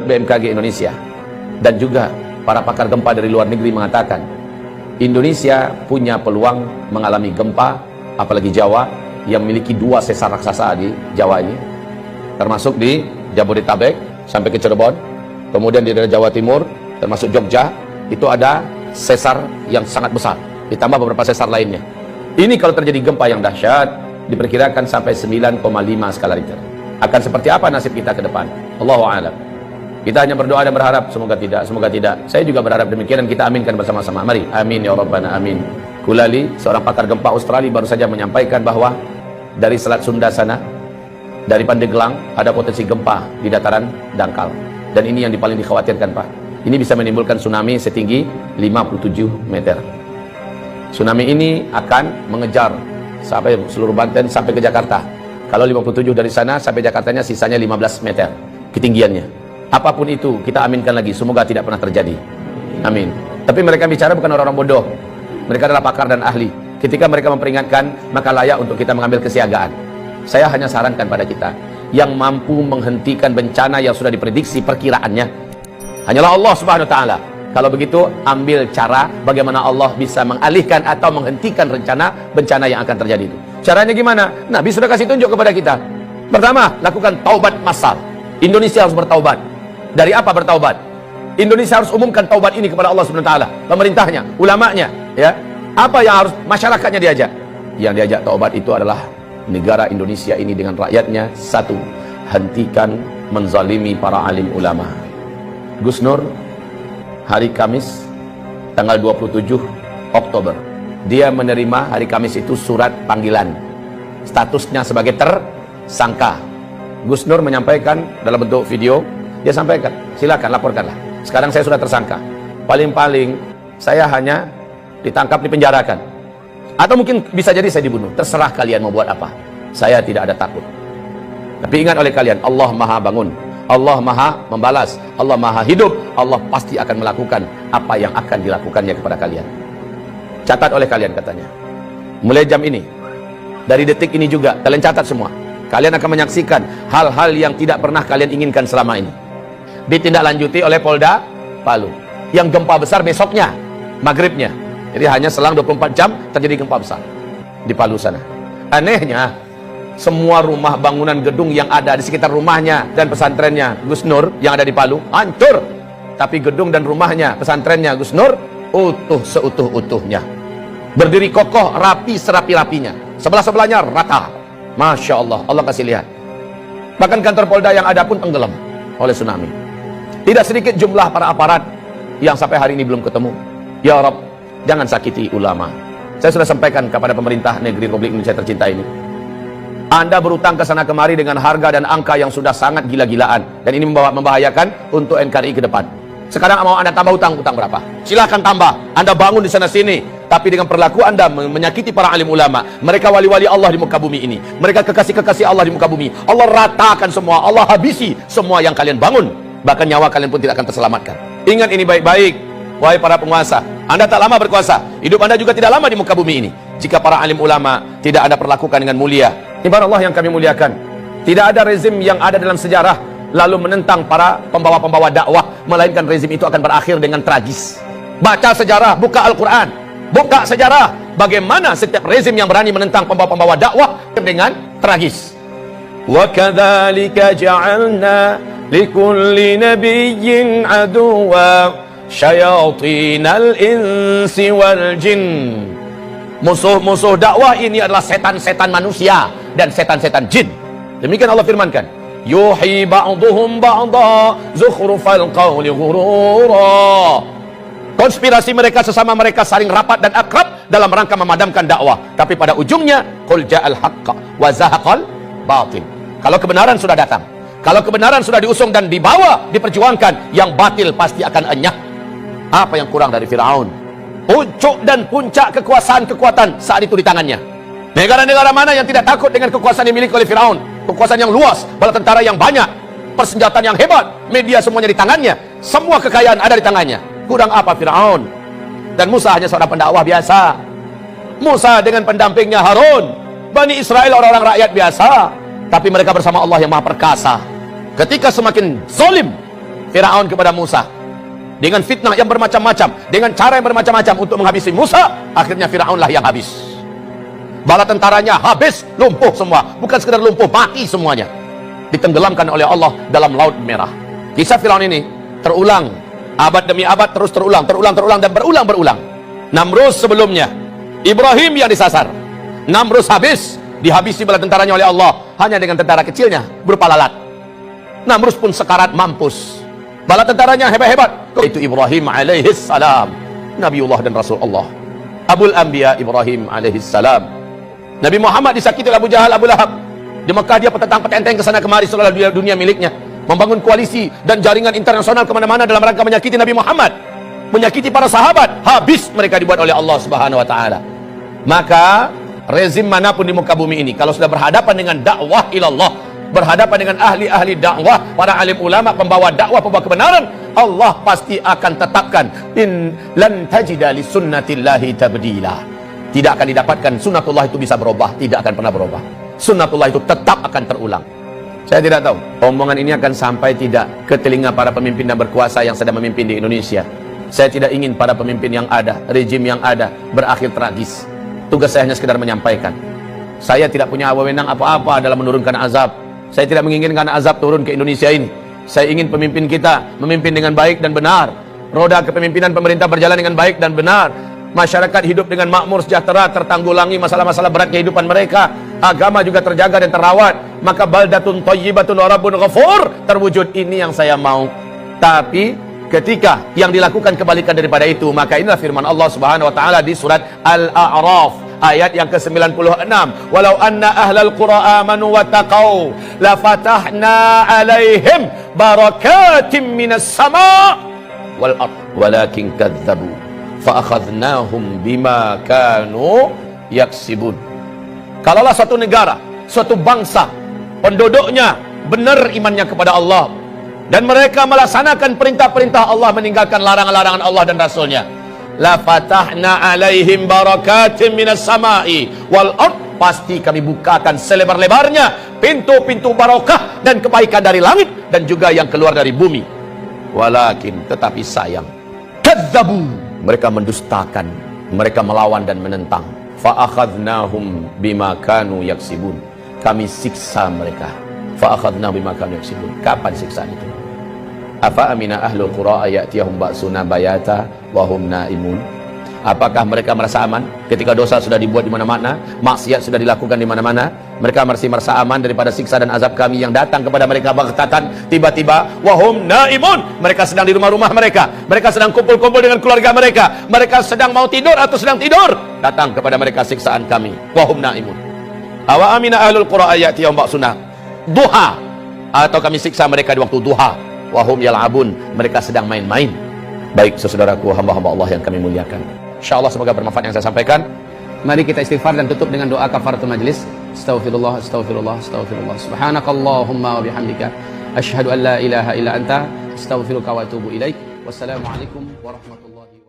BMKG Indonesia dan juga para pakar gempa dari luar negeri mengatakan Indonesia punya peluang mengalami gempa, apalagi Jawa yang memiliki 2 sesar raksasa di Jawa ini, termasuk di Jabodetabek sampai ke Cirebon, kemudian di daerah Jawa Timur termasuk Jogja, itu ada sesar yang sangat besar, ditambah beberapa sesar lainnya. Ini kalau terjadi gempa yang dahsyat, diperkirakan sampai 9,5 skala Richter. Akan seperti apa nasib kita ke depan? Allahu a'lam. Kita hanya berdoa dan berharap semoga tidak, semoga tidak. Saya juga berharap demikian dan kita aminkan bersama-sama. Mari, amin ya rabbana amin. Kulali, seorang pakar gempa Australia, baru saja menyampaikan bahwa dari Selat Sunda sana, dari Pandeglang, ada potensi gempa di dataran dangkal. Dan ini yang paling dikhawatirkan, Pak. Ini bisa menimbulkan tsunami setinggi 57 meter. Tsunami ini akan mengejar sampai seluruh Banten sampai ke Jakarta. Kalau 57 dari sana sampai Jakartanya sisanya 15 meter ketinggiannya. Apapun itu kita aminkan lagi, semoga tidak pernah terjadi. Amin. Tapi mereka bicara bukan orang-orang bodoh. Mereka adalah pakar dan ahli. Ketika mereka memperingatkan, maka layak untuk kita mengambil kesiagaan. Saya hanya sarankan pada kita yang mampu menghentikan bencana yang sudah diprediksi perkiraannya hanyalah Allah Subhanahu wa taala. Kalau begitu, ambil cara bagaimana Allah bisa mengalihkan atau menghentikan rencana bencana yang akan terjadi itu. Caranya gimana? Nabi sudah kasih tunjuk kepada kita. Pertama, lakukan taubat massal. Indonesia harus bertaubat. Dari apa bertaubat? Indonesia harus umumkan taubat ini kepada Allah Subhanahu wa taala, pemerintahnya, ulamanya, ya. Apa yang harus masyarakatnya diajak? Yang diajak taubat itu adalah negara Indonesia ini dengan rakyatnya. Satu, hentikan menzalimi para alim ulama. Gus Nur hari Kamis tanggal 27 Oktober dia menerima hari Kamis itu surat panggilan, statusnya sebagai tersangka. Gus Nur menyampaikan dalam bentuk video, dia sampaikan, silakan laporkanlah, sekarang saya sudah tersangka, paling-paling saya hanya ditangkap, dipenjarakan, atau mungkin bisa jadi saya dibunuh, terserah kalian mau buat apa, saya tidak ada takut. Tapi ingat oleh kalian, Allah maha bangun, Allah maha membalas, Allah maha hidup, Allah pasti akan melakukan apa yang akan dilakukannya kepada kalian. Catat oleh kalian katanya, mulai jam ini, dari detik ini juga, kalian catat semua. Kalian akan menyaksikan hal-hal yang tidak pernah kalian inginkan selama ini. Ditindaklanjuti oleh Polda Palu. Yang gempa besar besoknya, maghribnya. Jadi hanya selang 24 jam terjadi gempa besar di Palu sana. Anehnya, semua rumah bangunan gedung yang ada di sekitar rumahnya dan pesantrennya Gus Nur yang ada di Palu hancur. Tapi gedung dan rumahnya, pesantrennya Gus Nur utuh seutuh-utuhnya. Berdiri kokoh, rapi serapi-rapinya. Sebelah-sebelahnya rata. Masya Allah, Allah kasih lihat. Bahkan kantor Polda yang ada pun tenggelam oleh tsunami. Tidak sedikit jumlah para aparat yang sampai hari ini belum ketemu. Ya Rabb, jangan sakiti ulama. Saya sudah sampaikan kepada pemerintah negeri Republik Indonesia tercinta ini. Anda berutang ke sana kemari dengan harga dan angka yang sudah sangat gila-gilaan. Dan ini membahayakan untuk NKRI ke depan. Sekarang mau Anda tambah utang berapa? Silahkan tambah. Anda bangun di sana sini. Tapi dengan perilaku Anda menyakiti para alim ulama. Mereka wali-wali Allah di muka bumi ini. Mereka kekasih-kekasih Allah di muka bumi. Allah ratakan semua. Allah habisi semua yang kalian bangun. Bahkan nyawa kalian pun tidak akan terselamatkan. Ingat ini baik-baik. Wahai para penguasa, Anda tak lama berkuasa. Hidup Anda juga tidak lama di muka bumi ini. Jika para alim ulama tidak Anda perlakukan dengan mulia. Ibarat Allah yang kami muliakan. Tidak ada rezim yang ada dalam sejarah lalu menentang para pembawa-pembawa dakwah, melainkan rezim itu akan berakhir dengan tragis. Baca sejarah, buka Al-Quran, buka sejarah bagaimana setiap rezim yang berani menentang pembawa-pembawa dakwah dengan tragis. Wa kadzalika ja'alna likulli nabiyyin aduwwa syayatinal insi wal jin. Musuh-musuh dakwah ini adalah setan-setan manusia dan setan-setan jin. Demikian Allah firmankan, yuhi ba'duhum ba'da zukhrufal qawli ghurura. Konspirasi mereka sesama mereka saling rapat dan akrab dalam rangka memadamkan dakwah. Tapi pada ujungnya, qul ja'al haqqa wa zahaqal batil. Kalau kebenaran sudah datang, kalau kebenaran sudah diusung dan dibawa, diperjuangkan, yang batil pasti akan enyah. Apa yang kurang dari Firaun? Puncuk dan puncak kekuasaan-kekuatan saat itu di tangannya. Negara-negara mana yang tidak takut dengan kekuasaan yang dimiliki oleh Firaun? Kekuasaan yang luas, bala tentara yang banyak, persenjataan yang hebat, media semuanya di tangannya, semua kekayaan ada di tangannya. Kurang apa Firaun? Dan Musa hanya seorang pendakwah biasa. Musa dengan pendampingnya Harun. Bani Israel orang-orang rakyat biasa, tapi mereka bersama Allah yang Maha Perkasa. Ketika semakin zalim, Firaun kepada Musa dengan fitnah yang bermacam-macam, dengan cara yang bermacam-macam untuk menghabisi Musa. Akhirnya Firaunlah yang habis. Bala tentaranya habis, lumpuh semua. Bukan sekedar lumpuh, mati semuanya. Ditenggelamkan oleh Allah dalam Laut Merah. Kisah Firaun ini terulang abad demi abad, terus terulang dan berulang. Namrus sebelumnya, Ibrahim yang disasar. Namrus habis, dihabisi bala tentaranya oleh Allah hanya dengan tentara kecilnya berupa lalat. Namrus pun sekarat mampus. Bala tentaranya hebat-hebat, itu Ibrahim alaihis salam, Nabiullah dan Rasul Allah, Abul Anbiya Ibrahim alaihis salam. Nabi Muhammad disakiti oleh Abu Jahal, Abu Lahab. Di Mekah dia petentang-petenteng kesana kemari seolah dunia miliknya, membangun koalisi dan jaringan internasional kemana-mana dalam rangka menyakiti Nabi Muhammad, menyakiti para sahabat. Habis mereka dibuat oleh Allah Subhanahu Wa Taala. Maka rezim manapun di muka bumi ini, kalau sudah berhadapan dengan dakwah ilallah, berhadapan dengan ahli-ahli dakwah, para alim ulama, pembawa dakwah, pembawa kebenaran, Allah pasti akan tetapkan in lan tajida li sunnatillahi tabdila. Tidak akan didapatkan sunnatullah itu bisa berubah, tidak akan pernah berubah. Sunnatullah itu tetap akan terulang. Saya tidak tahu omongan ini akan sampai tidak ke telinga para pemimpin dan berkuasa yang sedang memimpin di Indonesia. Saya tidak ingin para pemimpin yang ada, rejim yang ada berakhir tragis. Tugas saya hanya sekedar menyampaikan. Saya tidak punya wewenang apa-apa dalam menurunkan azab. Saya tidak menginginkan azab turun ke Indonesia ini. Saya ingin pemimpin kita memimpin dengan baik dan benar. Roda kepemimpinan pemerintah berjalan dengan baik dan benar. Masyarakat hidup dengan makmur, sejahtera, tertanggulangi masalah-masalah berat kehidupan mereka. Agama juga terjaga dan terawat. Maka baldatun thayyibatun wa rabbun ghafur terwujud. Ini yang saya mau. Tapi ketika yang dilakukan kebalikan daripada itu, maka inilah firman Allah Subhanahu wa taala di surat Al-A'raf ayat yang ke-96. Walau anna ahlal qura amanu wa taqau la fatahna alaihim barakatim minas sama' wal ard walakin kadzabu fa akhadnahum bima kanu yaksibun. Kalaulah suatu negara, suatu bangsa, penduduknya benar imannya kepada Allah dan mereka melaksanakan perintah-perintah Allah, meninggalkan larangan-larangan Allah dan Rasulnya, la fatahna alaihim barakatim minas sama'i wal ard, pasti kami bukakan selebar-lebarnya pintu-pintu barakah dan kebaikan dari langit dan juga yang keluar dari bumi. Walakin, tetapi sayang, kadzabu, mereka mendustakan, mereka melawan dan menentang. Fa akhadnahum bima kanu yaksibun, kami siksa mereka. Fa akhadnahum bima kanu yaksibun. Kapan siksaan itu? Afa amina ahlul qura ayatiyahum ba'suna bayata wa hum naimun. Apakah mereka merasa aman ketika dosa sudah dibuat di mana-mana, maksiat sudah dilakukan di mana-mana? Mereka masih merasa aman daripada siksa dan azab kami yang datang kepada mereka baghtatan, tiba-tiba. Wa hum naimun, mereka sedang di rumah-rumah mereka, mereka sedang kumpul-kumpul dengan keluarga mereka, mereka sedang mau tidur atau sedang tidur, datang kepada mereka siksaan kami. Wa hum naimun. Awa amina ahlul qura ayatiyahum ba'suna duha, atau kami siksa mereka di waktu duha. Wahum yal'abun, mereka sedang main-main. Baik saudaraku, hamba-hamba Allah yang kami muliakan, insyaallah semoga bermanfaat yang saya sampaikan. Mari kita istighfar dan tutup dengan doa kafaratul majlis. Astaghfirullah, astaghfirullah, astaghfirullah. Subhanakallahumma wa bihamdika asyhadu an la ilaha illa anta astaghfiruka wa atubu ilaik. Wassalamualaikum warahmatullahi wabarakatuh.